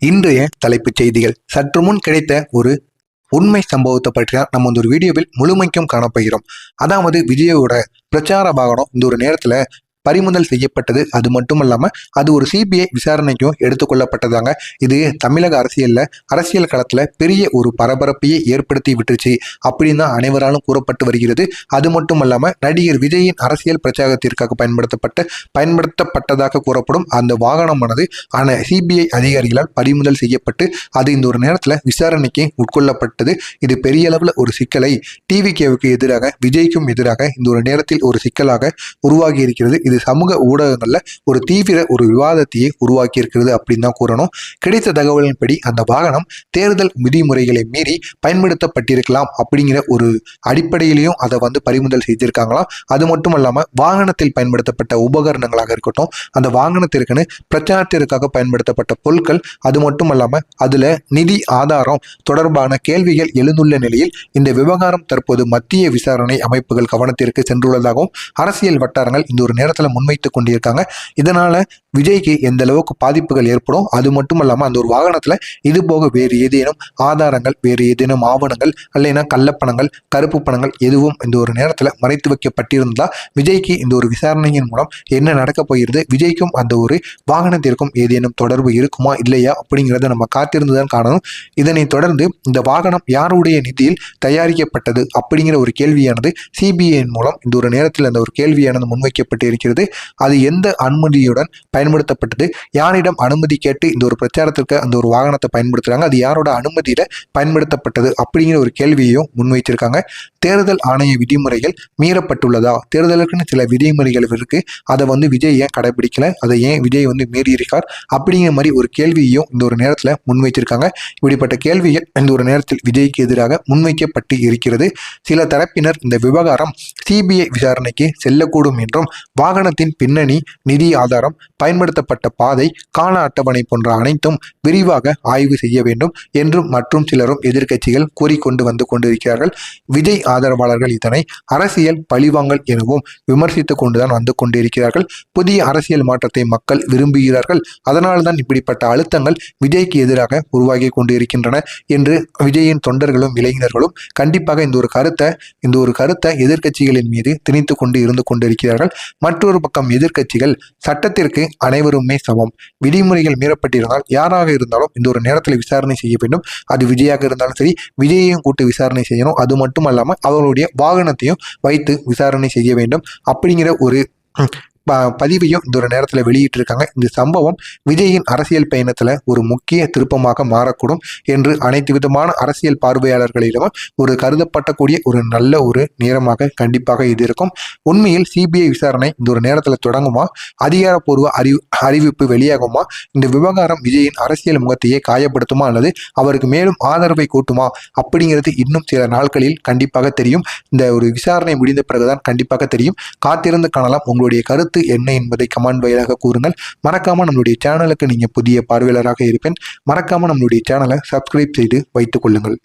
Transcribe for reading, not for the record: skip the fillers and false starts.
இன்றைய தலைப்புச் செய்திகள். சற்று முன் கிடைத்த ஒரு உண்மை சம்பவத்தை பற்றி தான் நம்ம ஒரு வீடியோவில் முழுமைக்கும் காணப்போகிறோம். அதாவது விஜயோட பிரச்சார வாகனம் இந்த ஒரு நேரத்துல பறிமுதல் செய்யப்பட்டது. அது மட்டும் இல்லாம அது ஒரு சிபிஐ விசாரணைக்கும் எடுத்துக்கொள்ளப்பட்டதாங்க. இது தமிழக அரசியல் களத்துல பெரிய ஒரு பரபரப்பையே ஏற்படுத்தி விட்டுருச்சு அப்படின்னு தான் அனைவராலும் கூறப்பட்டு வருகிறது. அது மட்டும் இல்லாம நடிகர் விஜயின் அரசியல் பிரச்சாரத்திற்காக பயன்படுத்தப்பட்டதாக கூறப்படும் அந்த வாகனமானது சிபிஐ அதிகாரிகளால் பறிமுதல் செய்யப்பட்டு அது இந்த ஒரு நேரத்துல விசாரணைக்கு உட்கொள்ளப்பட்டது. இது பெரிய அளவுல ஒரு சிக்கலை டிவிகேவுக்கு எதிராக விஜய்க்கும் எதிராக இந்த ஒரு நேரத்தில் ஒரு சிக்கலாக உருவாகி இருக்கிறது. இது சமூக ஊடகங்கள்ல ஒரு தீவிர ஒரு விவாதத்தையே உருவாக்கி இருக்கிறது அப்படின்னு தான் கூறணும். கிடைத்த தகவலின்படி அந்த வாகனம் தேர்தல் விதிமுறைகளை மீறி பயன்படுத்தப்பட்டிருக்கலாம் அப்படிங்கிற ஒரு அடிப்படையிலையும் அதை பறிமுதல் செய்திருக்காங்களாம். அது மட்டும் இல்லாம வாகனத்தில் பயன்படுத்தப்பட்ட உபகரணங்களாக இருக்கட்டும், அந்த வாகனத்திற்குன்னு பிரச்சாரத்திற்காக பயன்படுத்தப்பட்ட பொருட்கள், அது மட்டும் இல்லாம அதுல நிதி ஆதாரம் தொடர்பான கேள்விகள் எழுந்துள்ள நிலையில் இந்த விவகாரம் தற்போது மத்திய விசாரணை அமைப்புகள் கவனத்திற்கு சென்றுள்ளதாகவும் அரசியல் வட்டாரங்கள் இந்த ஒரு நேரத்தில் முன்வைத்துக் கொண்டிருக்காங்க. இதனால விஜய்க்கு எந்த அளவுக்கு பாதிப்புகள் ஏற்படும், அது மட்டும் இல்லாம அந்த ஒரு வாகனத்துல இது போக வேறு ஏதேனும் ஆதாரங்கள், வேறு ஏதேனும் ஆவணங்கள் அல்லைன்னா கள்ளப்பணங்கள், கருப்பு பணங்கள் எதுவும் இந்த ஒரு நேரத்துல மறைத்து வைக்கப்பட்டிருந்தா விஜய்க்கு இந்த ஒரு விசாரணையின் மூலம் என்ன நடக்க போகிறது, விஜய்க்கும் அந்த ஒரு வாகனத்திற்கும் ஏதேனும் தொடர்பு இருக்குமா இல்லையா அப்படிங்கிறத நம்ம காத்திருந்துதான் காணணும். இதனை தொடர்ந்து இந்த வாகனம் யாருடைய நிதியில் தயாரிக்கப்பட்டது அப்படிங்கிற ஒரு கேள்வியானது சிபிஐயின் மூலம் இந்த ஒரு நேரத்தில் அந்த ஒரு கேள்வியானது முன்வைக்கப்பட்டு இருக்கிறது. அது எந்த அனுமதியுடன் பயன்படுத்தப்பட்டது, யாரிடம் அனுமதி கேட்டு இந்த ஒரு பிரச்சாரத்திற்கு அந்த ஒரு வாகனத்தை பயன்படுத்துறாங்க, அது யாரோட அனுமதியில பயன்படுத்தப்பட்டது அப்படிங்கிற ஒரு கேள்வியையும் முன்வைத்திருக்காங்க. தேர்தல் ஆணைய விதிமுறைகள் மீறப்பட்டுள்ளதா, தேர்தலுக்குன்னு சில விதிமுறைகள் இருக்கு, அதை விஜய் ஏன் கடைபிடிக்கல, அதை ஏன் விஜய் மீறி இருக்கார் அப்படிங்கிற மாதிரி ஒரு கேள்வியையும் இந்த ஒரு நேரத்தில் முன்வைத்திருக்காங்க. இப்படிப்பட்ட கேள்விகள் இந்த ஒரு நேரத்தில் விஜய்க்கு எதிராக முன்வைக்கப்பட்டு இருக்கிறது. சில தரப்பினர் இந்த விவகாரம் சிபிஐ விசாரணைக்கு செல்லக்கூடும் என்றும் வாகனத்தின் பின்னணி, நிதி ஆதாரம், பயன்படுத்தப்பட்ட பாதை, கால அட்டவணை போன்ற அனைத்தும் விரிவாக ஆய்வு செய்ய வேண்டும் என்றும் மற்றும் சிலரும் எதிர்க்கட்சிகள் கூறிக்கொண்டு வந்து கொண்டிருக்கிறார்கள். விஜய் ஆதரவாளர்கள் இதனை அரசியல் பழிவாங்கல் எனவும் விமர்சித்துக் கொண்டுதான் வந்து கொண்டிருக்கிறார்கள். புதிய அரசியல் மாற்றத்தை மக்கள் விரும்புகிறார்கள், அதனால்தான் இப்படிப்பட்ட அழுத்தங்கள் விஜய்க்கு எதிராக உருவாகி கொண்டிருக்கின்றன என்று விஜயின் தொண்டர்களும் இளைஞர்களும் கண்டிப்பாக இந்த ஒரு கருத்தை எதிர்க்கட்சிகளின் மீது திணித்து கொண்டு இருந்து கொண்டிருக்கிறார்கள். மற்றொரு பக்கம் எதிர்க்கட்சிகள் சட்டத்திற்கு அனைவருமே சமம், விதிமுறைகள் மீறப்பட்டிருந்தால் யாராக இருந்தாலும் இந்த ஒரு நேரத்தில் விசாரணை செய்ய வேண்டும், அது விஜயாக இருந்தாலும் சரி, விஜயையும் கூட்டு விசாரணை செய்யணும், அது மட்டும் அல்லாமல் அவர்களுடைய வாகனத்தையும் வைத்து விசாரணை செய்ய வேண்டும் அப்படிங்கிற ஒரு பதிவையும் இந்த ஒரு நேரத்தில் வெளியிட்டு இருக்காங்க. இந்த சம்பவம் விஜயின் அரசியல் பயணத்துல ஒரு முக்கிய திருப்பமாக மாறக்கூடும் என்று அனைத்து விதமான அரசியல் பார்வையாளர்களிடம் ஒரு கருதப்படக்கூடிய ஒரு நல்ல ஒரு நேரமாக கண்டிப்பாக இது இருக்கும். உண்மையில் சிபிஐ விசாரணை இந்த ஒரு நேரத்தில் தொடங்குமா, அதிகாரப்பூர்வ அறிவிப்பு வெளியாகுமா, இந்த விவகாரம் விஜயின் அரசியல் முகத்தையே காயப்படுத்துமா அல்லது அவருக்கு மேலும் ஆதரவை கூட்டுமா அப்படிங்கிறது இன்னும் சில நாட்களில் கண்டிப்பாக தெரியும். இந்த ஒரு விசாரணை முடிந்த பிறகுதான் கண்டிப்பாக தெரியும். காத்திருந்து காணலாம். உங்களுடைய கருத்து என்ன என்பதை கமெண்ட் வாயிலாக கூறுங்கள். மறக்காம நம்மளுடைய சேனலுக்கு நீங்க புதிய பார்வையாளராக இருப்பேன். மறக்காம நம்மளுடைய சேனலை சப்ஸ்கிரைப் செய்து வைத்துக் கொள்ளுங்கள்.